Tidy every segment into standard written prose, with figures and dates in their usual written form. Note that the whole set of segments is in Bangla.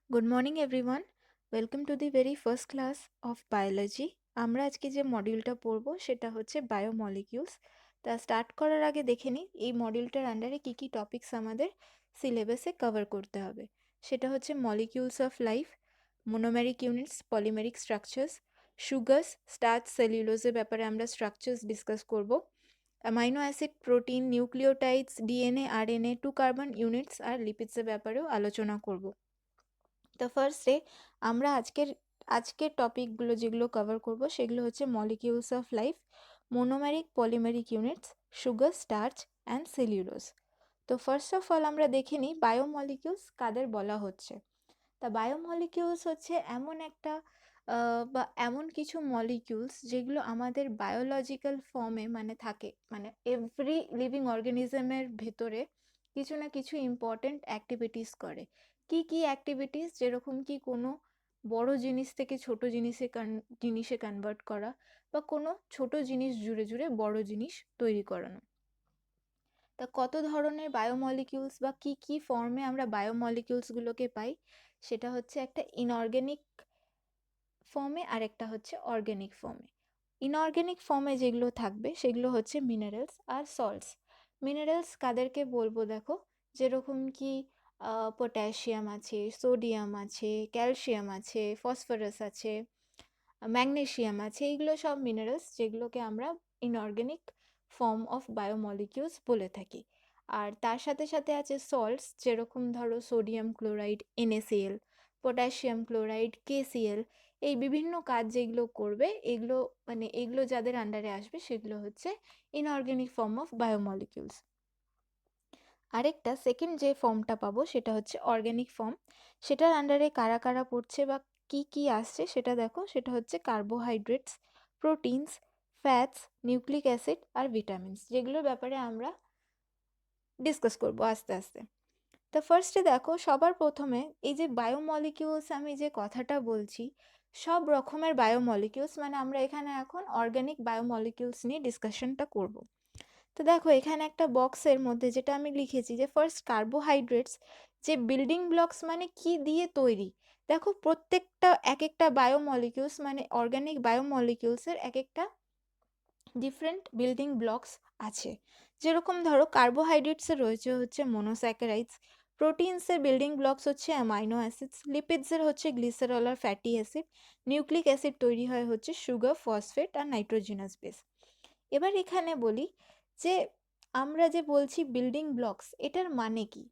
Good morning everyone, welcome to the very first class of biology. আমরা আজকে যে মডিউলটা পড়ব সেটা হচ্ছে বায়োমলিকিউলস। তা স্টার্ট করার আগে দেখে নিই এই মডিউলটার আন্ডারে কী কী টপিকস আমাদের সিলেবাসে কভার করতে হবে। সেটা হচ্ছে molecules of life, monomeric units, polymeric structures, sugars, starch, সেলুলোজের ব্যাপারে আমরা স্ট্রাকচার্স ডিসকাস করব, amino acid, protein, nucleotides, DNA, RNA, 2 carbon units আর লিপিডসের ব্যাপারেও আলোচনা করব। তো ফার্স্টে আমরা আজকের টপিকগুলো যেগুলো কভার করব সেগুলো হচ্ছে molecules of life, monomeric polymeric units, sugar, starch and cellulose. তো ফার্স্ট অফ অল আমরা দেখে নিই বায়োমলিকিউলস কাদের বলা হচ্ছে। তা বায়োমলিকিউলস হচ্ছে এমন একটা বা এমন কিছু মলিকিউলস যেগুলো আমাদের বায়োলজিক্যাল ফর্মে মানে থাকে, মানে এভরি লিভিং অর্গানিজমের ভেতরে কিছু না কিছু ইম্পর্ট্যান্ট অ্যাক্টিভিটিস করে। কি কি অ্যাক্টিভিটিস? যেরকম কি কোনো বড় জিনিস থেকে ছোট জিনিসে কনভার্ট করা, বা কোনো ছোট জিনিস জুড়ে জুড়ে বড় জিনিস তৈরি করানো। তা কত ধরনের বায়োমলিকিউলস বা কি কি ফর্মে আমরা বায়োমলিকিউলসগুলোকে পাই, সেটা হচ্ছে একটা ইনঅর্গ্যানিক ফর্মে আর একটা হচ্ছে অর্গ্যানিক ফর্মে। ইনঅর্গ্যানিক ফর্মে যেগুলো থাকবে সেগুলো হচ্ছে মিনারেলস আর সল্টস। মিনারেলস কাদেরকে বলবো দেখো, যেরকম কি পটাশিয়াম আছে, সোডিয়াম আছে, ক্যালসিয়াম আছে, ফসফরাস আছে, ম্যাগনেসিয়াম আছে, এইগুলো সব মিনারেলস যেগুলোকে আমরা ইনঅর্গ্যানিক ফর্ম অফ বায়োমলিকিউলস বলে থাকি। আর তার সাথে সাথে আছে সল্টস, যেরকম ধরো sodium chloride NaCl, potassium chloride KCl। এই বিভিন্ন কাজ যেগুলো করবে, এগুলো মানে এগুলো যাদের আন্ডারে আসবে সেগুলো হচ্ছে ইনঅর্গ্যানিক ফর্ম অফ বায়োমলিকিউলস। আরেকটা সেকেন্ড যে ফর্মটা পাবো সেটা হচ্ছে অর্গ্যানিক ফর্ম। সেটার আন্ডারে কারা কারা পড়ছে বা কি কি আসছে সেটা দেখো, সেটা হচ্ছে carbohydrates, proteins, fats, nucleic acid আর ভিটামিনস, যেগুলোর ব্যাপারে আমরা ডিসকাস করবো আস্তে আস্তে। তো ফার্স্টে দেখো, সবার প্রথমে এই যে বায়োমলিকিউলস আমি যে কথাটা বলছি, সব রকমের বায়োমলিকিউলস, মানে আমরা এখানে এখন অর্গ্যানিক বায়োমলিকিউলস নিয়ে ডিসকাশনটা করব। তো দেখো এখানে একটা বক্সের মধ্যে যেটা আমি লিখেছি যে ফার্স্ট কার্বোহাইড্রেটস, যে বিল্ডিং ব্লকস মানে কি দিয়ে তৈরি। দেখো প্রত্যেকটা এক একটা বায়োমলিকিউলস মানে অর্গ্যানিক বায়োমলিকিউলসের এক একটা ডিফারেন্ট বিল্ডিং ব্লকস আছে। যেরকম ধরো কার্বোহাইড্রেটসের রয়েছে হচ্ছে মোনোস্যাকারাইডস, প্রোটিনসের বিল্ডিং ব্লকস হচ্ছে অ্যামাইনো অ্যাসিডস, লিপিডসের হচ্ছে গ্লিসারল আর ফ্যাটি অ্যাসিড, নিউক্লিক অ্যাসিড তৈরি হয় হচ্ছে সুগার, ফসফেট আর নাইট্রোজেনাস বেস। এবার এখানে বলি যে আমরা যে বলছি বিল্ডিং ব্লকস, এটার মানে কি।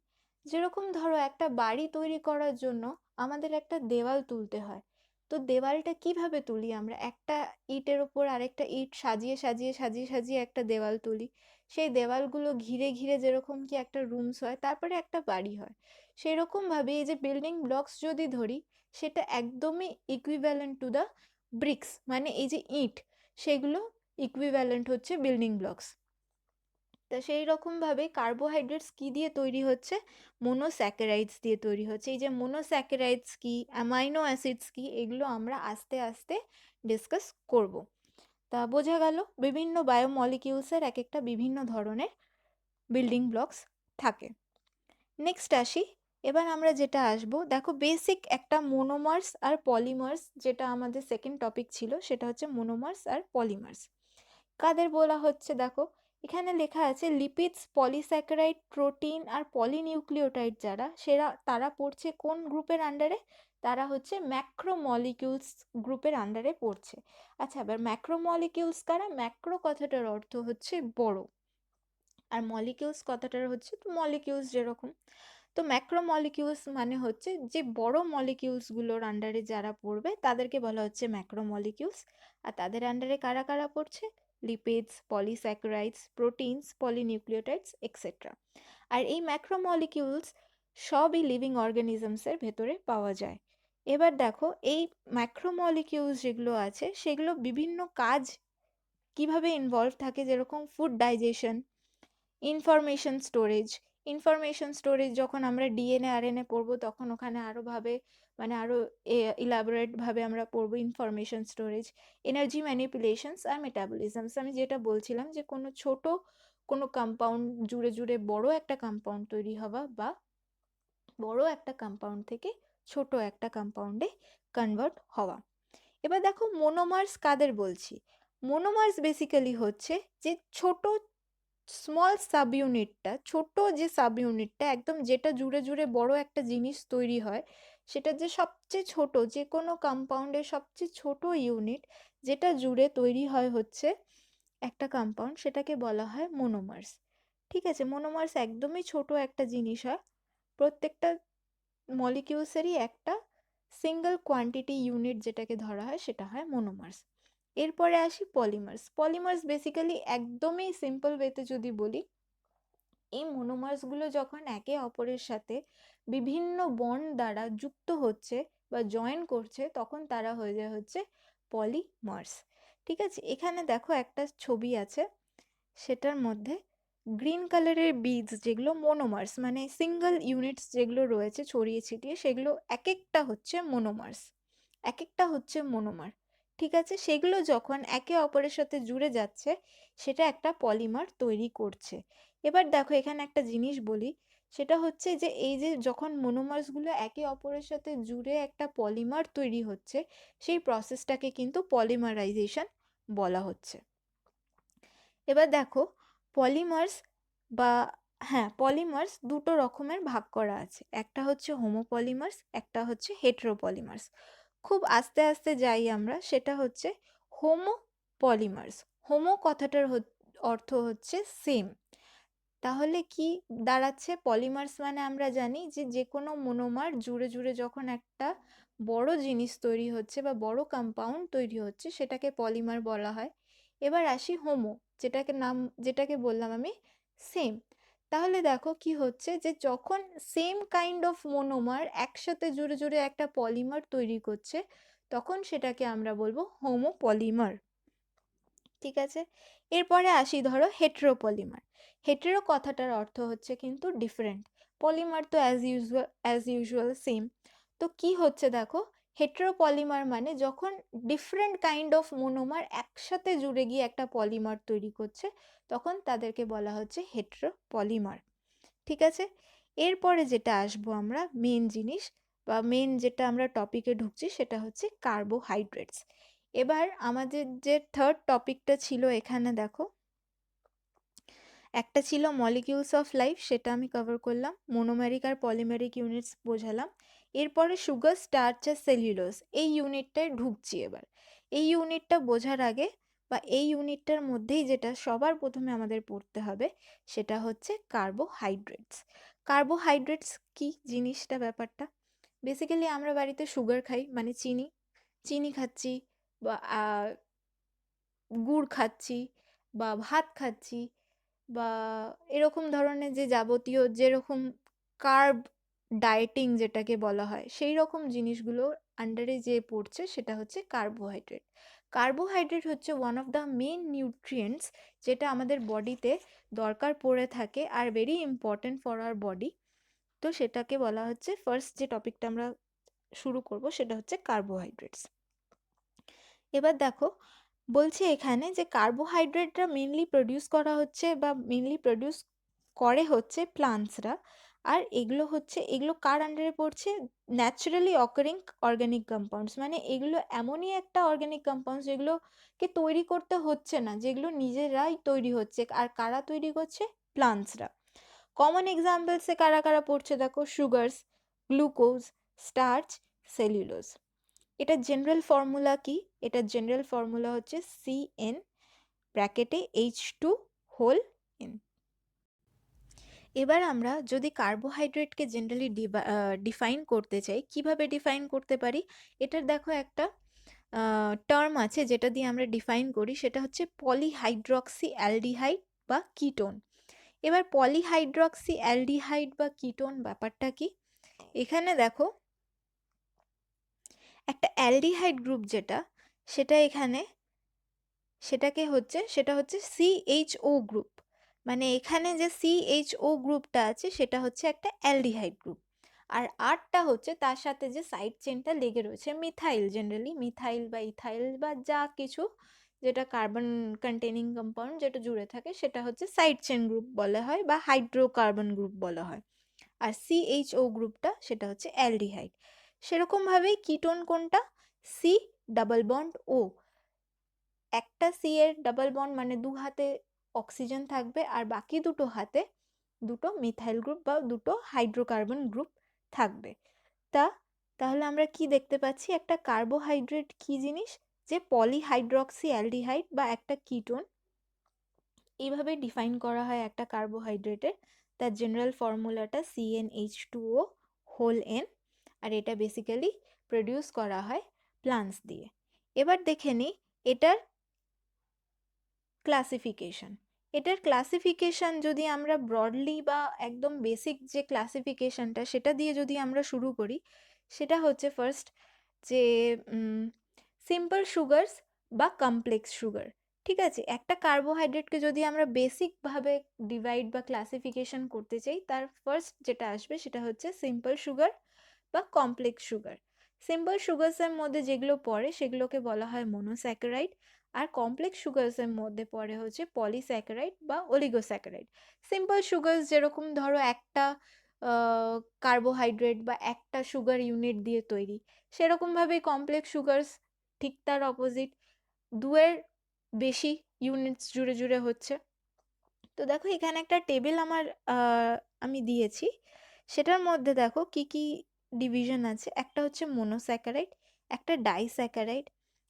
যেরকম ধরো একটা বাড়ি তৈরি করার জন্য আমাদের একটা দেওয়াল তুলতে হয়। তো দেওয়ালটা কিভাবে তুলি আমরা? একটা ইটের ওপর আরেকটা ইট সাজিয়ে সাজিয়ে সাজিয়ে সাজিয়ে একটা দেওয়াল তুলি। সেই দেওয়ালগুলো ঘিরে ঘিরে যেরকম কি একটা রুমস হয়, তারপরে একটা বাড়ি হয়। সেরকমভাবে এই যে বিল্ডিং ব্লকস যদি ধরি, সেটা একদমই ইকুইভ্যালেন্ট টু দ্য ব্রিক্স, মানে এই যে ইট, সেগুলো ইকুইভ্যালেন্ট হচ্ছে বিল্ডিং ব্লকস। তা সেই রকমভাবে কার্বোহাইড্রেটস কি দিয়ে তৈরি হচ্ছে? মোনোস্যাকারাইডস দিয়ে তৈরি হচ্ছে। এই যে মোনোস্যাকারাইডস কি, অ্যামাইনো অ্যাসিডস কি, এগুলো আমরা আস্তে আস্তে ডিসকাস করব। তা বোঝা গেল বিভিন্ন বায়োমলিকিউলসের এক একটা বিভিন্ন ধরনের বিল্ডিং ব্লকস থাকে। নেক্সট আসি, এবার আমরা যেটা আসবো, দেখো বেসিক একটা মোনোমার্স আর পলিমার্স, যেটা আমাদের সেকেন্ড টপিক ছিল, সেটা হচ্ছে মোনোমার্স আর পলিমার্স। কাদের বলা হচ্ছে দেখো, এখানে লেখা আছে লিপিডস, পলিস্যাকারাইড, প্রোটিন আর পলিনিউক্লিওটাইড, তারা পড়ছে কোন গ্রুপের আন্ডারে? তারা হচ্ছে ম্যাক্রোমলিকিউলস গ্রুপের আন্ডারে পড়ছে। আচ্ছা, এবার ম্যাক্রোমলিকিউলস কারা? ম্যাক্রো কথাটার অর্থ হচ্ছে বড়, আর মলিকিউলস কথাটার হচ্ছে তো মলিকিউলস যেরকম। তো ম্যাক্রোমলিকিউলস মানে হচ্ছে যে বড় মলিকিউলসগুলোর আন্ডারে যারা পড়বে তাদেরকে বলা হচ্ছে ম্যাক্রোমলিকিউলস। আর তাদের আন্ডারে কারা কারা পড়ছে? Lipids, polysaccharides, proteins, polynucleotides etcetera. আর এই ম্যাক্রোমলিকিউলস সবই লিভিং অর্গানিজমসের ভেতরে পাওয়া যায়। এবার দেখো এই ম্যাক্রোমলিকিউলস যেগুলো আছে সেগুলো বিভিন্ন কাজ কিভাবে ইনভলভ থাকে, যেরকম ফুড ডাইজেশন, ইনফরমেশন স্টোরেজ যখন আমরা ডিএনএ আরএনএ পড়বো তখন ওখানে মানে আরও ইলাবোরেটভাবে আমরা পড়বো ইনফরমেশন স্টোরেজ, এনার্জি ম্যানিপুলেশনস আর মেটাবলিজমস। আমি যেটা বলছিলাম যে কোনো কম্পাউন্ড জুড়ে জুড়ে বড় একটা কম্পাউন্ড তৈরি হওয়া, বা বড় একটা কম্পাউন্ড থেকে ছোট একটা কম্পাউন্ডে কনভার্ট হওয়া। এবার দেখো মোনোমার্স কাদের বলছি। মোনোমার্স বেসিক্যালি হচ্ছে যে ছোট স্মল সাব ইউনিটটা, ছোট যে সাব ইউনিটটা একদম যেটা জুড়ে জুড়ে বড় একটা জিনিস তৈরি হয়, সেটা যে সবচেয়ে ছোট, যে কোনো কম্পাউন্ডের সবচেয়ে ছোট ইউনিট যেটা জুড়ে তৈরি হয় হচ্ছে একটা কম্পাউন্ড, সেটাকে বলা হয় মোনোমার্স। ঠিক আছে, মোনোমার্স একদমই ছোট একটা জিনিস হয়, প্রত্যেকটা মলিকিউলসেরই একটা সিঙ্গেল কোয়ান্টিটি ইউনিট যেটাকে ধরা হয় সেটা হয় মোনোমার্স। এরপরে আসি পলিমার্স। পলিমার্স বেসিক্যালি একদমই সিম্পল ওয়েতে যদি বলি, এই মোনোমার্সগুলো যখন একে অপরের সাথে বিভিন্ন বন্ড দ্বারা যুক্ত হচ্ছে বা জয়েন করছে, তখন তারা হয়ে যায় হচ্ছে পলিমার্স। ঠিক আছে, এখানে দেখো একটা ছবি আছে, সেটার মধ্যে গ্রিন কালারের বিডস যেগুলো মোনোমার্স, মানে সিঙ্গেল ইউনিটস যেগুলো রয়েছে ছড়িয়ে ছিটিয়ে, সেগুলো এক একটা হচ্ছে মোনোমার্স, এক একটা হচ্ছে মোনোমার। ঠিক আছে, সেগুলো যখন একে অপরের সাথে জুড়ে যাচ্ছে সেটা একটা পলিমার তৈরি করছে। এবার দেখো এখানে একটা জিনিস বলি, সেটা হচ্ছে যে এই যে যখন মোনোমার্সগুলো একে অপরের সাথে জুড়ে একটা পলিমার তৈরি হচ্ছে, সেই প্রসেসটাকে কিন্তু পলিমারাইজেশন বলা হচ্ছে। এবার দেখো পলিমার্স বা হ্যাঁ, পলিমার্স দুটো রকমের ভাগ করা আছে, একটা হচ্ছে হোমোপলিমার্স, একটা হচ্ছে হেটেরোপলিমার্স। খুব আস্তে আস্তে যাই আমরা, সেটা হচ্ছে হোমো পলিমার্স। হোমো কথাটার অর্থ হচ্ছে সেম। তাহলে কি দাঁড়াচ্ছে, পলিমার্স মানে আমরা জানি যে যে কোনো মোনোমার জুড়ে জুড়ে যখন একটা বড় জিনিস তৈরি হচ্ছে বা বড় কম্পাউন্ড তৈরি হচ্ছে, সেটাকে পলিমার বলা হয়। এবার আসি হোমো, যেটাকে বললাম আমি সেম। তাহলে দেখো কি হচ্ছে, যে যখন সেম কাইন্ড অফ মোনোমার একসাথে জুড়ে জুড়ে একটা পলিমার তৈরি করছে, তখন সেটাকে আমরা বলবো হোমো পলিমার। ঠিক আছে, এরপরে আসি ধরো হেটেরোপলিমার। হেটেরো কথাটার অর্থ হচ্ছে কিন্তু ডিফারেন্ট, পলিমার তো অ্যাজ ইউজুয়াল সেম। তো কি হচ্ছে দেখো, হেটেরোপলিমার মানে যখন ডিফারেন্ট কাইন্ড অফ মোনোমার একসাথে জুড়ে গিয়ে একটা পলিমার তৈরি করছে, তখন তাদেরকে বলা হচ্ছে হেটেরোপলিমার। ঠিক আছে, এরপরে যেটা আসবো আমরা মেন জিনিস বা মেন যেটা আমরা টপিকে ঢুকছি, সেটা হচ্ছে কার্বোহাইড্রেটস। এবার আমাদের যে থার্ড টপিকটা ছিল এখানে দেখো, একটা ছিল মলিকিউলস অফ লাইফ, সেটা আমি কভার করলাম, মোনোমেরিক আর পলিমেরিক ইউনিটস বোঝালাম। এরপরে সুগার, স্টার্চ আর সেলুলোজ, এই ইউনিটটায় ঢুকছি এবার। এই ইউনিটটা বোঝার আগে বা এই ইউনিটটার মধ্যেই যেটা সবার প্রথমে আমাদের পড়তে হবে, সেটা হচ্ছে কার্বোহাইড্রেটস। কার্বোহাইড্রেটস কি জিনিসটা, ব্যাপারটা বেসিক্যালি আমরা বাড়িতে সুগার খাই, মানে চিনি, চিনি খাচ্ছি বা গুড় খাচ্ছি বা ভাত খাচ্ছি বা এরকম ধরনের যে যাবতীয় যেরকম কার্ব ডায়েটিং যেটাকে বলা হয়, সেই রকম জিনিসগুলোর আন্ডারে যে পড়ছে সেটা হচ্ছে কার্বোহাইড্রেট। কার্বোহাইড্রেট হচ্ছে one of the main nutrients, যেটা আমাদের বডিতে দরকার পড়ে থাকে আর very important for our body. তো সেটাকে বলা হচ্ছে, ফার্স্ট যে টপিকটা আমরা শুরু করব সেটা হচ্ছে কার্বোহাইড্রেটস। এবার দেখো বলছে এখানে যে কার্বোহাইড্রেটটা মেনলি প্রডিউস করা হচ্ছে বা মেনলি প্রডিউস করে হচ্ছে প্লান্টসরা। আর এগুলো কার আন্ডারে পড়ছে, ন্যাচারালি অকারিং অর্গ্যানিক কম্পাউন্ডস, মানে এগুলো এমনই একটা অর্গ্যানিক কম্পাউন্ডস যেগুলোকে তৈরি করতে হচ্ছে না, যেগুলো নিজেরাই তৈরি হচ্ছে। আর কারা তৈরি করছে, প্লান্টসরা। কমন এক্সাম্পলসে কারা কারা পড়ছে দেখো, সুগারস, গ্লুকোজ, স্টার্চ, সেলুলোজ। এটার জেনারেল ফর্মুলা কি, এটার জেনারেল ফর্মুলা হচ্ছে CN ব্র্যাকেটে H2 হোল N। এবার আমরা যদি কার্বোহাইড্রেটকে জেনারেলি ডিফাইন করতে চাই, কিভাবে ডিফাইন করতে পারি, এটার দেখো একটা টার্ম আছে যেটা দিয়ে আমরা ডিফাইন করি, সেটা হচ্ছে পলিহাইড্রক্সি অ্যালডিহাইড বা কিটোন। এবার পলিহাইড্রক্সি অ্যালডিহাইড বা কিটোন ব্যাপারটা কি, এখানে দেখো একটা অ্যালডিহাইড গ্রুপ যেটা, সেটা এখানে সেটা হচ্ছে CHO গ্রুপ। মানে এখানে যে CHO গ্রুপটা আছে সেটা হচ্ছে একটা অ্যালডিহাইড গ্রুপ। আর আরটা হচ্ছে তার সাথে যে সাইড চেনটা লেগে রয়েছে, মিথাইল, জেনারেলি মিথাইল বা ইথাইল বা যা কিছু যেটা কার্বন কন্টেনিং কম্পাউন্ড যেটা জুড়ে থাকে, সেটা হচ্ছে সাইড চেন গ্রুপ বলা হয় বা হাইড্রোকার্বন গ্রুপ বলা হয়। আর CHO গ্রুপটা সেটা হচ্ছে অ্যালডিহাইড। সেরকমভাবেই কিটোন কোনটা? সি ডাবল বন্ড ও। একটা সি এর ডাবল বন্ড মানে দু হাতে অক্সিজেন থাকবে আর বাকি দুটো হাতে দুটো মিথাইল গ্রুপ বা দুটো হাইড্রোকার্বন গ্রুপ থাকবে। তাহলে আমরা কি দেখতে পাচ্ছি? একটা কার্বোহাইড্রেট কি জিনিস? যে পলিহাইড্রক্সি অ্যালডিহাইড বা একটা কিটোন। এইভাবে ডিফাইন করা হয় একটা কার্বোহাইড্রেটের। তার জেনারেল ফর্মুলাটা CnH2O হোল n, আর এটা বেসিক্যালি প্রডিউস করা হয় প্লান্টস দিয়ে। এবার দেখে নিই এটার ক্লাসিফিকেশন। এটার ক্লাসিফিকেশন যদি আমরা ব্রডলি বা একদম বেসিক যে ক্লাসিফিকেশনটা সেটা দিয়ে যদি আমরা শুরু করি, সেটা হচ্ছে ফার্স্ট যে সিম্পল সুগারস বা কমপ্লেক্স সুগার। ঠিক আছে, একটা কার্বোহাইড্রেটকে যদি আমরা বেসিকভাবে ডিভাইড বা ক্লাসিফিকেশন করতে চাই, তার ফার্স্ট যেটা আসবে সেটা হচ্ছে সিম্পল সুগার বা কমপ্লেক্স সুগার। সিম্পল সুগারসের মধ্যে যেগুলো পড়ে সেগুলোকে বলা হয় মোনোস্যাকারাইড, আর কমপ্লেক্স সুগারসের মধ্যে পড়ে হচ্ছে পলিস্যাকারাইড বা অলিগোস্যাকারাইড। সিম্পল সুগারস যেরকম ধরো একটা কার্বোহাইড্রেট বা একটা সুগার ইউনিট দিয়ে তৈরি, সেরকমভাবেই কমপ্লেক্স সুগারস ঠিক তার অপোজিট, দুয়ের বেশি ইউনিটস জুড়ে জুড়ে হচ্ছে। তো দেখো এখানে একটা টেবিল আমি দিয়েছি, সেটার মধ্যে দেখো কি কি ডিভিশন আছে। একটা হচ্ছে মোনোস্যাকারাইড, একটা ডাইস্যাকারাইড,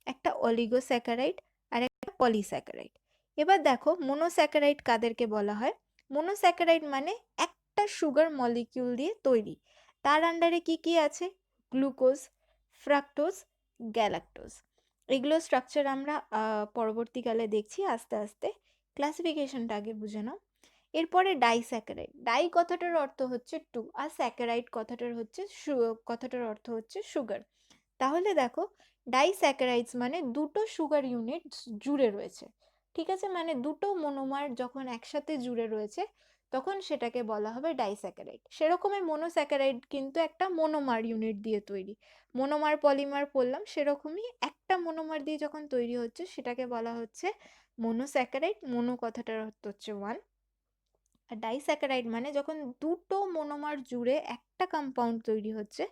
একটা অলিগোস্যাকারাইড আর একটা পলিস্যাকারাইড। এবার দেখো মোনোস্যাকারাইড কাদেরকে বলা হয়? মোনোস্যাকারাইড মানে একটা সুগার মলিকিউল দিয়ে তৈরি। তার আন্ডারে কি কি আছে? Glucose, fructose, galactose. এগুলো স্ট্রাকচার আমরা পরবর্তীকালে দেখছি আস্তে আস্তে। ক্লাসিফিকেশনটা আগে বুঝে নাও। এরপরে ডাইস্যাকারাইড। ডাই কথাটার অর্থ হচ্ছে টু, আর স্যাকারাইড কথাটার অর্থ হচ্ছে সুগার। তাহলে দেখো ডাইস্যাকারাইডস মানে দুটো সুগার ইউনিট জুড়ে রয়েছে। ঠিক আছে, মানে দুটো মনোমার যখন একসাথে জুড়ে রয়েছে তখন সেটাকে বলা হবে ডাইস্যাকারাইড। সেরকমই মোনোস্যাকারাইড কিন্তু একটা মনোমার ইউনিট দিয়ে তৈরি। মনোমার পলিমার পড়লাম, সেরকমই একটা মনোমার দিয়ে যখন তৈরি হচ্ছে সেটাকে বলা হচ্ছে মোনোস্যাকারাইড। মোনো কথাটার অর্থ হচ্ছে ওয়ান, আর ডাইস্যাকারাইড মানে যখন দুটো মনোমার জুড়ে একটা কম্পাউন্ড তৈরি হচ্ছে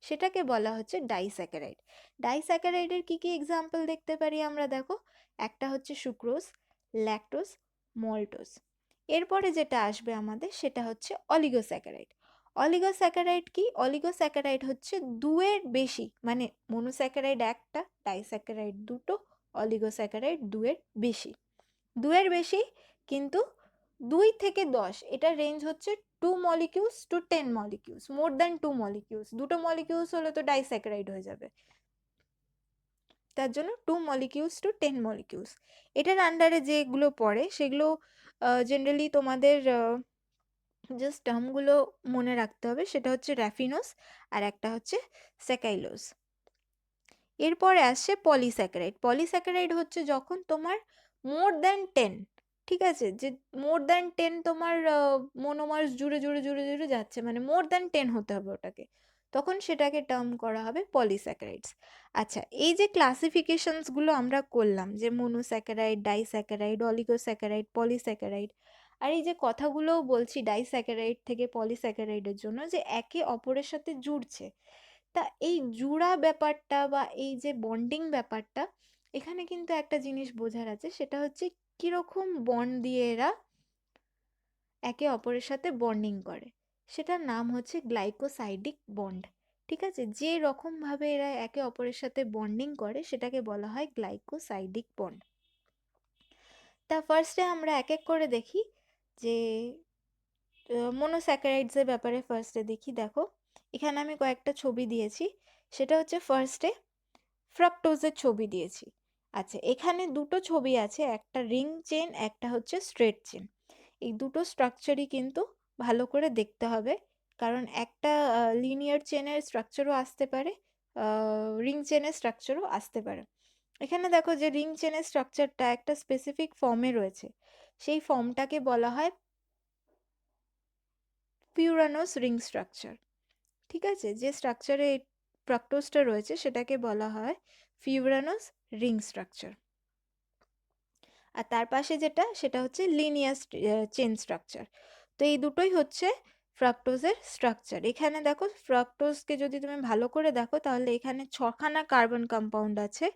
সেটাকে বলা হচ্ছে ডাইস্যাকারাইড। ডাইস্যাকারাইডের কি কি এক্সাম্পল দেখতে পারি আমরা? দেখো, একটা হচ্ছে সুক্রোজ, ল্যাকটোজ, মল্টোজ। এরপরে যেটা আসবে আমাদের সেটা হচ্ছে অলিগোস্যাকারাইড। অলিগোস্যাকারাইড কি? অলিগোস্যাকারাইড হচ্ছে দুয়ের বেশি, মানে মোনোস্যাকারাইড একটা, ডাইস্যাকারাইড দুটো, অলিগোস্যাকারাইড দুয়ের বেশি। দুয়ের বেশি কিন্তু 2 থেকে 10, এটার রেঞ্জ হচ্ছে 2 molecules to 10 molecules. More than 2 molecules, দুটো মলিকিউলস হলে তো ডাইস্যাকারাইড হয়ে যাবে, তার জন্য 2 মলিকিউলস টু 10 মলিকিউলস। এটার আন্ডারে যেগুলো পড়ে সেগুলো জেনারেলি তোমাদের জাস্ট টার্মগুলো মনে রাখতে হবে। সেটা হচ্ছে র্যাফিনোস আর একটা হচ্ছে স্যাকাইলোজ। এরপরে আসছে পলিস্যাকারাইড। পলিস্যাকারাইড হচ্ছে যখন তোমার মোর দ্যান 10, ঠিক আছে, যে মোর দ্যান 10 তোমার মনোমার্স জুড়ে জুড়ে জুড়ে জুড়ে যাচ্ছে, মানে মোর দ্যান 10 হতে হবে ওটাকে, তখন সেটাকে টার্ম করা হবে পলিস্যাকারাইডস। আচ্ছা, এই যে ক্লাসিফিকেশনসগুলো আমরা করলাম, যে মোনোস্যাকারাইড, ডাইস্যাকারাইড, অলিগোস্যাকারাইড, পলিস্যাকারাইড, আর এই যে কথাগুলো বলছি ডাইস্যাকারাইড থেকে পলিস্যাকারাইডের জন্য, যে একে অপরের সাথে জুড়ছে, তা এই জুড়া ব্যাপারটা বা এই যে বন্ডিং ব্যাপারটা, এখানে কিন্তু একটা জিনিস বোঝার আছে, সেটা হচ্ছে কিরকম বন্ড দিয়ে এরা একে অপরের সাথে বন্ডিং করে। সেটার নাম হচ্ছে গ্লাইকোসাইডিক বন্ড। ঠিক আছে, যে রকমভাবে এরা একে অপরের সাথে বন্ডিং করে সেটাকে বলা হয় গ্লাইকোসাইডিক বন্ড। তা ফার্স্টে আমরা এক এক করে দেখি যে মোনোস্যাকারাইডসের ব্যাপারে ফার্স্টে দেখি। দেখো এখানে আমি কয়েকটা ছবি দিয়েছি, সেটা হচ্ছে ফার্স্টে ফ্রাক্টোজের ছবি দিয়েছি। আচ্ছা, এখানে দুটো ছবি আছে, একটা রিং চেন, একটা হচ্ছে স্ট্রেট চেন। এই দুটো স্ট্রাকচারই কিন্তু ভালো করে দেখতে হবে, কারণ একটা লিনিয়ার চেনের স্ট্রাকচারও আসতে পারে, রিং চেনের স্ট্রাকচারও আসতে পারে। এখানে দেখো যে রিং চেনের স্ট্রাকচারটা একটা স্পেসিফিক ফর্মে রয়েছে, সেই ফর্মটাকে বলা হয় পিউরানোস রিং স্ট্রাকচার। ঠিক আছে, যে স্ট্রাকচারে এই ফ্রাক্টোজটা রয়েছে সেটাকে বলা হয় ফিউরানোস রিং স্ট্রাকচার। আর তার পাশে যেটা, সেটা হচ্ছে লিনিয়ার চেন স্ট্রাকচার। তো এই দুটোই হচ্ছে ফ্রাক্টোজের স্ট্রাকচার। এখানে দেখো ফ্রাক্টোজকে যদি তুমি ভালো করে দেখো তাহলে এখানে 6খানা কার্বন কম্পাউন্ড আছে,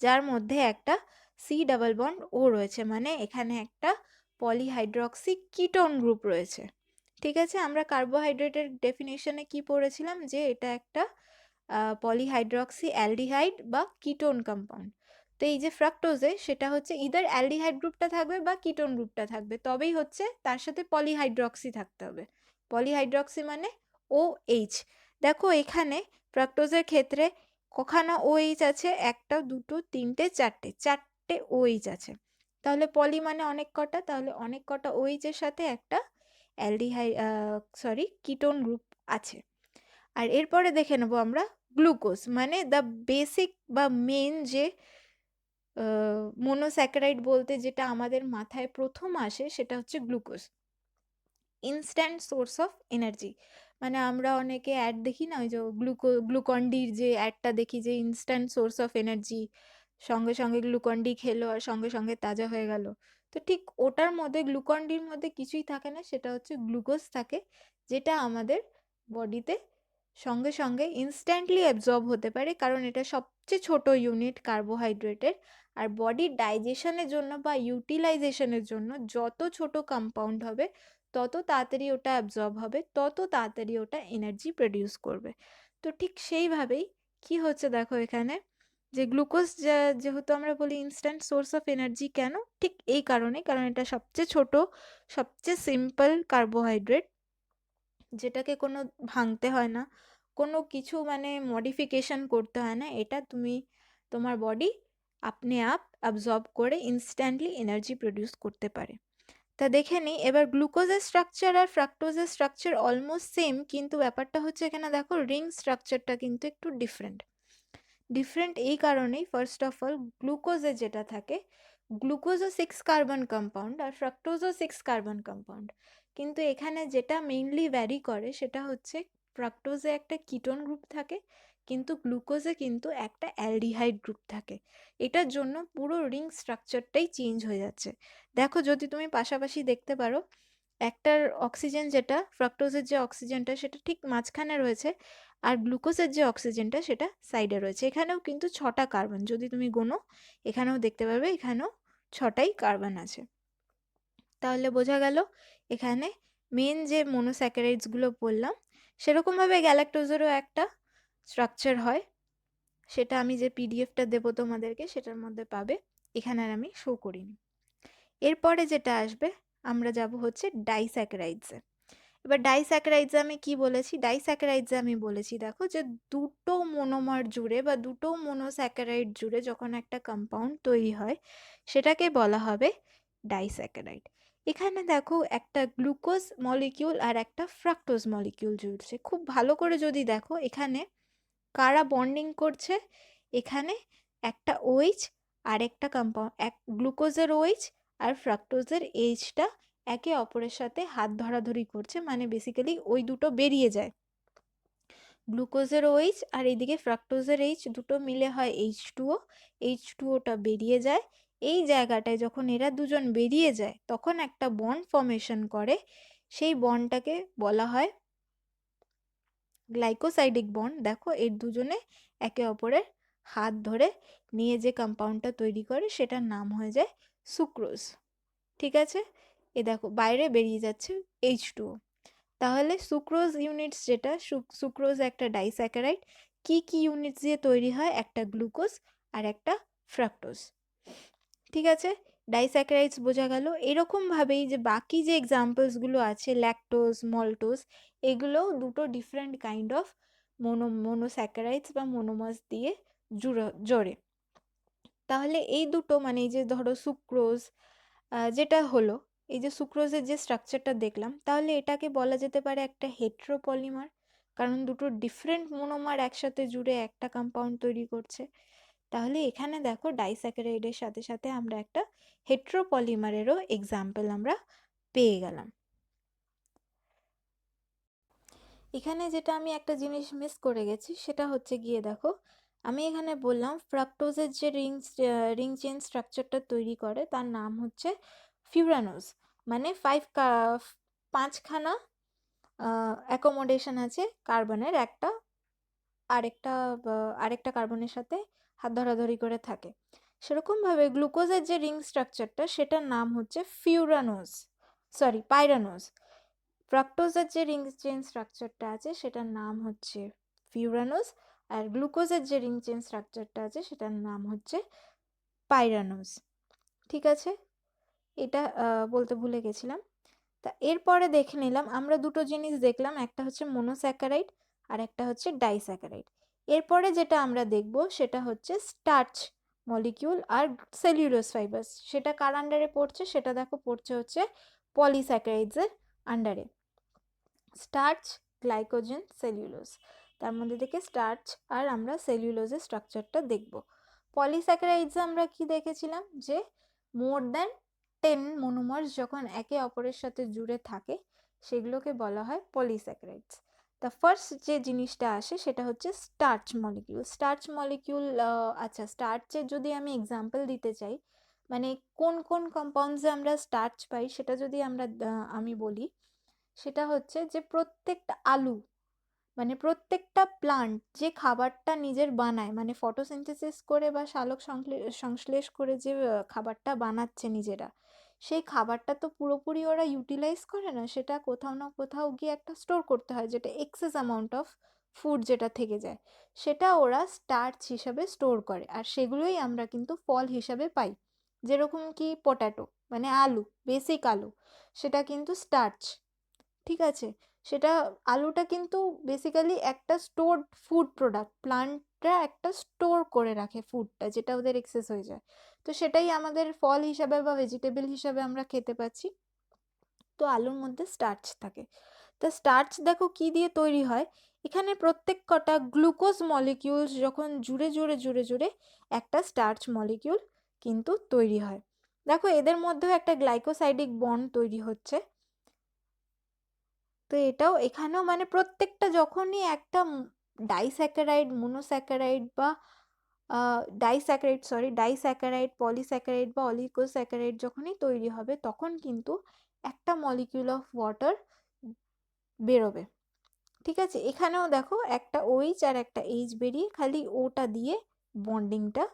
যার মধ্যে একটা সি ডাবল বন্ড ও রয়েছে, মানে এখানে একটা পলিহাইড্রক্সি কিটোন গ্রুপ রয়েছে। ঠিক আছে, আমরা কার্বোহাইড্রেটের ডেফিনেশনে কি পড়েছিলাম, যে এটা একটা পলিহাইড্রক্সি অ্যালডিহাইড বা কিটোন কম্পাউন্ড। তো এই যে ফ্রাক্টোজে সেটা হচ্ছে ইদার অ্যালডিহাইড গ্রুপটা থাকবে বা কিটোন গ্রুপটা থাকবে, তবেই হচ্ছে তার সাথে পলিহাইড্রক্সি থাকতে হবে। পলিহাইড্রক্সি মানে ও এইচ। দেখো এখানে ফ্রাক্টোজের ক্ষেত্রে কখানা ও এইচ আছে, একটা দুটো তিনটে চারটে, চারটে ও এইচ আছে। তাহলে পলি মানে অনেক কটা, তাহলে অনেক কটা ও এইচ এর সাথে একটা কিটোন গ্রুপ আছে। আর এরপরে দেখে নেবো আমরা গ্লুকোজ, মানে দ্য বেসিক বা মেন যে মোনোস্যাকারাইড বলতে যেটা আমাদের মাথায় প্রথম আসে সেটা হচ্ছে glucose. Instant source of energy, মানে আমরা অনেকে অ্যাড দেখি না, ওই যে গ্লুকন্ডির যে অ্যাডটা দেখি, যে ইনস্ট্যান্ট সোর্স অফ এনার্জি, সঙ্গে সঙ্গে গ্লুকন্ডি খেলো আর সঙ্গে সঙ্গে তাজা হয়ে গেল। তো ঠিক ওটার মধ্যে গ্লুকন্ডির মধ্যে কিছুই থাকে না, সেটা হচ্ছে গ্লুকোজ থাকে, যেটা আমাদের বডিতে সঙ্গে সঙ্গে ইনস্ট্যান্টলি অ্যাবজর্ব হতে পারে, কারণ এটা সবচেয়ে ছোট ইউনিট কার্বোহাইড্রেটের। আর বডির ডাইজেশনের জন্য বা ইউটিলাইজেশনের জন্য যত ছোট কম্পাউন্ড হবে তত তাড়াতাড়ি ওটা অ্যাবজর্ব হবে, তত তাড়াতাড়ি ওটা এনার্জি প্রডিউস করবে। তো ঠিক সেইভাবেই কি হচ্ছে দেখো এখানে, যে গ্লুকোজ যেহেতু আমরা বলি ইনস্ট্যান্ট সোর্স অফ এনার্জি, কেন? ঠিক এই কারণে, কারণ এটা সবচেয়ে ছোট, সবচেয়ে সিম্পল কার্বোহাইড্রেট, যেটাকে কোনো ভাঙতে হয় না, কোনো কিছু মানে মডিফিকেশন করতে হয় না, এটা তুমি তোমার বডি আপনি আপ অ্যাবজর্ব করে ইনস্ট্যান্টলি এনার্জি প্রডিউস করতে পারে। তা দেখে নিই এবার গ্লুকোজের স্ট্রাকচার আর ফ্রাক্টোজের স্ট্রাকচার অলমোস্ট সেম, কিন্তু ব্যাপারটা হচ্ছে এখানে দেখো রিং স্ট্রাকচারটা কিন্তু একটু ডিফারেন্ট। ডিফারেন্ট এই কারণেই, ফার্স্ট অফ অল গ্লুকোজে যেটা থাকে, গ্লুকোজও 6 কার্বন কম্পাউন্ড আর ফ্রাক্টোজও 6 কার্বন কম্পাউন্ড, কিন্তু এখানে যেটা মেইনলি ভ্যারি করে সেটা হচ্ছে ফ্রাক্টোজে একটা কিটোন গ্রুপ থাকে, কিন্তু গ্লুকোজে কিন্তু একটা অ্যালডিহাইড গ্রুপ থাকে। এটার জন্য পুরো রিং স্ট্রাকচারটাই চেঞ্জ হয়ে যাচ্ছে। দেখো যদি তুমি পাশাপাশি দেখতে পারো, একটার অক্সিজেন যেটা ফ্রাক্টোজের যে অক্সিজেনটা সেটা ঠিক মাঝখানে রয়েছে, আর গ্লুকোজের যে অক্সিজেনটা সেটা সাইডে রয়েছে। এখানেও কিন্তু 6টা কার্বন, যদি তুমি গোনো এখানেও দেখতে পারবে এখানেও 6টাই কার্বন আছে। তাহলে বোঝা গেল এখানে মেন যে মোনোস্যাকারাইডসগুলো বললাম, সেরকমভাবে গ্যালাক্টোজেরও একটা স্ট্রাকচার হয়, সেটা আমি যে পিডিএফটা দেবো তোমাদেরকে সেটার মধ্যে পাবে, এখানে আর আমি শো করিনি। এরপরে যেটা আসবে আমরা যাব হচ্ছে ডাইস্যাকারাইডসে। এবার ডাইস্যাকারাইডসে আমি কি বলেছি, ডাইস্যাকারাইডসে আমি বলেছি দেখো যে দুটো মোনোমার জুড়ে বা দুটো মোনোস্যাকারাইড জুড়ে যখন একটা কম্পাউন্ড তৈরি হয় সেটাকে বলা হবে ডাইস্যাকারাইড। এখানে দেখো একটা গ্লুকোজ মলিকিউল আর একটা ফ্রাক্টোজ মলিকিউল জুড়ছে, খুব ভালো করে যদি দেখো এখানে কারা বন্ডিং করছে, এখানে একটা ওইচ আর একটা কম্পাউন্ড, এক গ্লুকোজের ওইচ আর ফ্রাক্টোজের এইচটা একে অপরের সাথে হাত ধরাধরি করছে, মানে বেসিক্যালি ওই দুটো বেরিয়ে যায়, গ্লুকোজের ওইচ আর এইদিকে ফ্রাক্টোজের এইচ দুটো মিলে হয় H2O, H2Oটা বেরিয়ে যায়। এই জায়গাটায় যখন এরা দুজন বেরিয়ে যায় তখন একটা বন্ড ফর্মেশন করে, সেই বন্ডটাকে বলা হয় গ্লাইকোসাইডিক বন্ড। দেখো এর দুজনে একে অপরের হাত ধরে নিয়ে যে কম্পাউন্ডটা তৈরি করে সেটার নাম হয়ে যায় সুক্রোজ। ঠিক আছে, এ দেখো বাইরে বেরিয়ে যাচ্ছে H2O। তাহলে সুক্রোজ ইউনিটস যেটা, সুক্রোজ একটা ডাইস্যাকারাইড, কি কি ইউনিটস দিয়ে তৈরি হয়, একটা গ্লুকোজ আর একটা ফ্রাক্টোজ। ঠিক আছে, ডাইস্যাকারাইডস বোঝা গেল। এরকমভাবেই যে বাকি যে এক্সাম্পলসগুলো আছে ল্যাকটোজ, মল্টোজ, এগুলোও দুটো ডিফারেন্ট কাইন্ড অফ মোনোস্যাকারাইডস বা মোনোমাস দিয়ে জড়ে। তাহলে এই দুটো মানে এই যে ধরো সুক্রোজ যেটা হলো, এই যে সুক্রোজের যে স্ট্রাকচারটা দেখলাম, তাহলে এটাকে বলা যেতে পারে একটা হেট্রোপলিমার, কারণ দুটো ডিফারেন্ট মোনোমার একসাথে জুড়ে একটা কম্পাউন্ড তৈরি করছে। তাহলে এখানে দেখো ডাইস্যাকারাইডের সাথে সাথে আমরা একটা হেট্রোপলিমারেরও এক্সাম্পল আমরা পেয়ে গেলাম। এখানে যেটা আমি একটা জিনিস মিস করে গেছি সেটা হচ্ছে গিয়ে দেখো, আমি এখানে বললাম ফ্রাক্টোজের যে রিং চেন স্ট্রাকচারটা তৈরি করে তার নাম হচ্ছে ফিউরানোজ, মানে 5খানা অ্যাকোমোডেশন আছে কার্বনের আরেকটা কার্বনের সাথে হাত ধরাধরি করে থাকে। সেরকমভাবে গ্লুকোজের যে রিং স্ট্রাকচারটা সেটার নাম হচ্ছে পাইরানোজ। ফ্রাক্টোজের যে রিং চেন স্ট্রাকচারটা আছে সেটার নাম হচ্ছে ফিউরানোজ, আর গ্লুকোজের যে রিং চেন স্ট্রাকচারটা আছে সেটার নাম হচ্ছে পাইরানোজ। ঠিক আছে, এটা বলতে ভুলে গেছিলাম। তা এরপরে দেখে নিলাম, আমরা দুটো জিনিস দেখলাম, একটা হচ্ছে মোনোস্যাকারাইড আর একটা হচ্ছে ডাইস্যাকারাইড। এরপরে যেটা আমরা দেখব সেটা হচ্ছে স্টার্চ মলিকিউল আর সেলুলোজ ফাইবার্স। সেটা কার আন্ডারে পড়ছে সেটা দেখো, পড়ছে হচ্ছে পলিস্যাকারাইডসের আন্ডারে। স্টার্চ, গ্লাইকোজেন, সেলুলোজ, তার মধ্যে থেকে স্টার্চ আর আমরা সেলুলোজের স্ট্রাকচারটা দেখব। পলিস্যাকারাইডসে আমরা কি দেখেছিলাম, যে মোর দ্যান 10 মনোমার্স যখন একে অপরের সাথে জুড়ে থাকে সেগুলোকে বলা হয় পলিস্যাকারাইডস। দ্য ফার্স্ট যে জিনিসটা আসে সেটা হচ্ছে স্টার্চ মলিকিউল। আচ্ছা, স্টার্চের যদি আমি এক্সাম্পল দিতে চাই, মানে কোন কোন কম্পাউন্ডসে আমরা স্টার্চ পাই সেটা যদি আমি বলি, সেটা হচ্ছে যে প্রত্যেকটা আলু, মানে প্রত্যেকটা প্লান্ট যে খাবারটা নিজের বানায়, মানে ফটোসিনথেসিস করে বা সংশ্লেষ করে যে খাবারটা বানাচ্ছে নিজেরা, সেই খাবারটা তো পুরোপুরি ওরা ইউটিলাইজ করে না, সেটা কোথাও না কোথাও গিয়ে একটা স্টোর করতে হয়, যেটা এক্সেস অ্যামাউন্ট অফ ফুড যেটা থেকে যায় সেটা ওরা স্টার্চ হিসাবে স্টোর করে, আর সেগুলোই আমরা কিন্তু ফল হিসাবে পাই। যেরকম কি পটাটো, মানে আলু, বেসিক আলু, সেটা কিন্তু স্টার্চ। ঠিক আছে, সেটা আলুটা কিন্তু বেসিক্যালি একটা স্টোরড ফুড প্রোডাক্ট, প্লান্টরা একটা স্টোর করে রাখে ফুডটা, যেটা ওদের এক্সেস হয়ে যায়, তো সেটাই আমাদের ফল হিসাবে বা ভেজিটেবল হিসাবে আমরা খেতে পাচ্ছি। তো আলুর মধ্যে স্টার্চ থাকে। তা স্টার্চ দেখো কি দিয়ে তৈরি হয়, এখানে প্রত্যেক কটা গ্লুকোজ মলিকিউলস যখন জুড়ে জুড়ে জুড়ে জুড়ে একটা স্টার্চ মলিকিউল কিন্তু তৈরি হয়। দেখো এদের মধ্যেও একটা গ্লাইকোসাইডিক বন্ড তৈরি হচ্ছে। তো এটাও এখানেও মানে প্রত্যেকটা যখনই একটা ডাইস্যাকারাইড, মোনোস্যাকারাইড বা ডাইস্যাকারাইড, পলিস্যাকারাইড বা অলিগোস্যাকারাইড যখনই তৈরি হবে তখন কিন্তু একটা মলিকিউল অফ ওয়াটার বেরোবে। ঠিক আছে, এখানেও দেখো একটা OH আর একটা H বেরিয়ে খালি ওটা দিয়ে বন্ডিংটা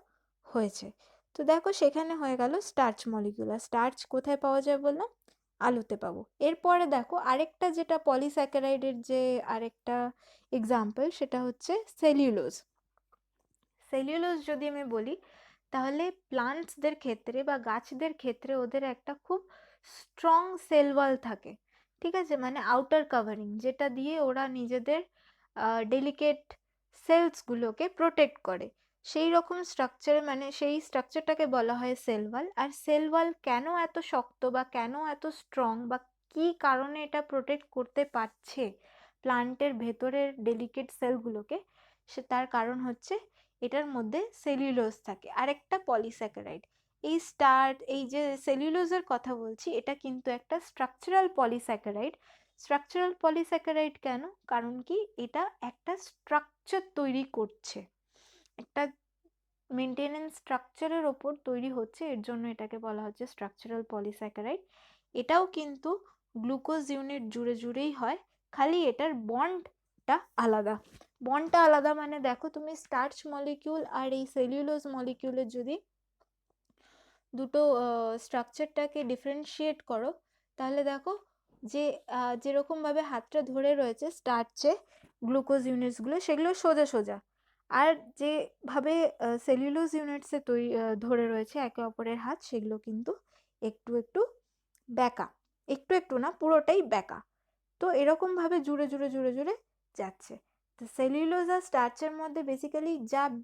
হয়েছে। তো দেখো সেখানে হয়ে গেল স্টার্চ মলিকিউল। আর স্টার্চ কোথায় পাওয়া যায় বললাম, আলুতে পাবো। এরপরে দেখো আরেকটা যেটা পলিস্যাকারাইডের যে আরেকটা এক্সাম্পল সেটা হচ্ছে সেলুলোজ। যদি আমি বলি তাহলে প্লান্টসদের ক্ষেত্রে বা গাছদের ক্ষেত্রে ওদের একটা খুব স্ট্রং সেল ওয়াল থাকে। ঠিক আছে, মানে আউটার কাভারিং, যেটা দিয়ে ওরা নিজেদের ডেলিকেট সেলসগুলোকে প্রোটেক্ট করে, সেই রকম স্ট্রাকচার, মানে সেই স্ট্রাকচারটাকে বলা হয় সেল ওয়াল। আর সেল ওয়াল কেন এত শক্ত বা কেন এত স্ট্রং বা কী কারণে এটা প্রোটেক্ট করতে পারছে প্লান্টের ভেতরের ডেলিকেট সেলগুলোকে, তার কারণ হচ্ছে এটার মধ্যে সেলুলোজ থাকে, আরেকটা পলিস্যাকারাইড। এই যে সেলুলোজের কথা বলছি, এটা কিন্তু একটা স্ট্রাকচারাল পলিস্যাকারাইড কেন, কারণ কি এটা একটা স্ট্রাকচার তৈরি করছে, একটা মেনটেনেন্স স্ট্রাকচারের ওপর তৈরি হচ্ছে, এর জন্য এটাকে বলা হচ্ছে স্ট্রাকচারাল পলিস্যাকারাইড। এটাও কিন্তু গ্লুকোজ ইউনিট জুড়ে জুড়েই হয়, খালি এটার বন্ডটা আলাদা। মানে দেখো তুমি স্টার্চ মলিকিউল আর এই সেলুলোজ মলিকিউলের যদি দুটো স্ট্রাকচারটাকে ডিফারেন্সিয়েট করো, তাহলে দেখো যে যেরকমভাবে হাতটা ধরে রয়েছে স্টার্চে গ্লুকোজ ইউনিটসগুলো, সেগুলো সোজা সোজা, আর যেভাবে সেলুলোজ ইউনিটসে ধরে রয়েছে একে অপরের হাত, সেগুলো কিন্তু একটু একটু ব্যাকা, একটু একটু না, পুরোটাই ব্যাকা। তো এরকমভাবে জুড়ে জুড়ে জুড়ে জুড়ে যাচ্ছে। তো সেলুলোজ আর স্টার্চের মধ্যে বেসিক্যালি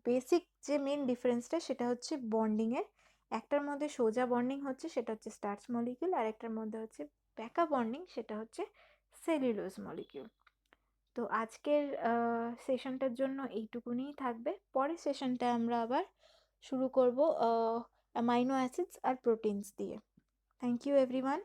বেসিক যে মেন ডিফারেন্সটা সেটা হচ্ছে বন্ডিংয়ের। একটার মধ্যে সোজা বন্ডিং হচ্ছে সেটা হচ্ছে স্টার্চ মলিকিউল, আর একটার মধ্যে হচ্ছে ব্যাকা বন্ডিং, সেটা হচ্ছে সেলুলোজ মলিকিউল। তো আজকের সেশনটার জন্য এইটুকুনিই থাকবে। পরের সেশনটা আমরা আবার শুরু করব অ্যামাইনো অ্যাসিডস আর প্রোটিনস দিয়ে। Thank you everyone.